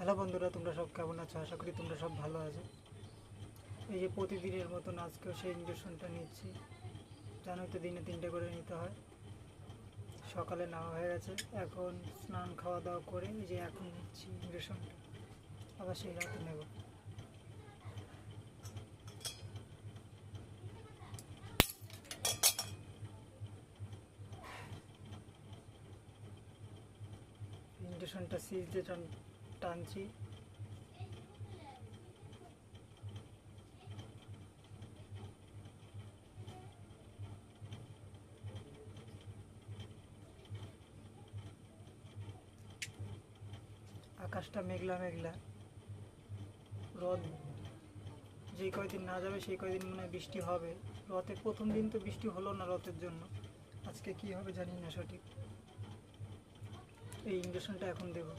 Hello বন্ধুরা, তোমরা সব কেমন আছো? আশা করি তোমরা সব ভালো আছো। এই যে প্রতিদিনের মতন আজকেও সেই ইঞ্জেকশনটা নিচ্ছি। জানোই তো, দিনে 3টে করে নিতে হয়। সকালে নেওয়া হয়ে গেছে, এখন স্নান খাওয়া দাওয়া করে এই যে এখন নিচ্ছি ইঞ্জেকশনটা, আবার সেই রাতে নেব। ইঞ্জেকশনটা সিজ দিয়ে টানছি। আকাশটা মেঘলা মেঘলা, রোদ যেই কয়দিন না যাবে সেই কয়দিন মনে হয় বৃষ্টি হবে। রথের প্রথম দিন তো বৃষ্টি হলো না রথের জন্য, আজকে কি হবে জানি না সঠিক। এই ইঞ্জেকশনটা এখন দেবো।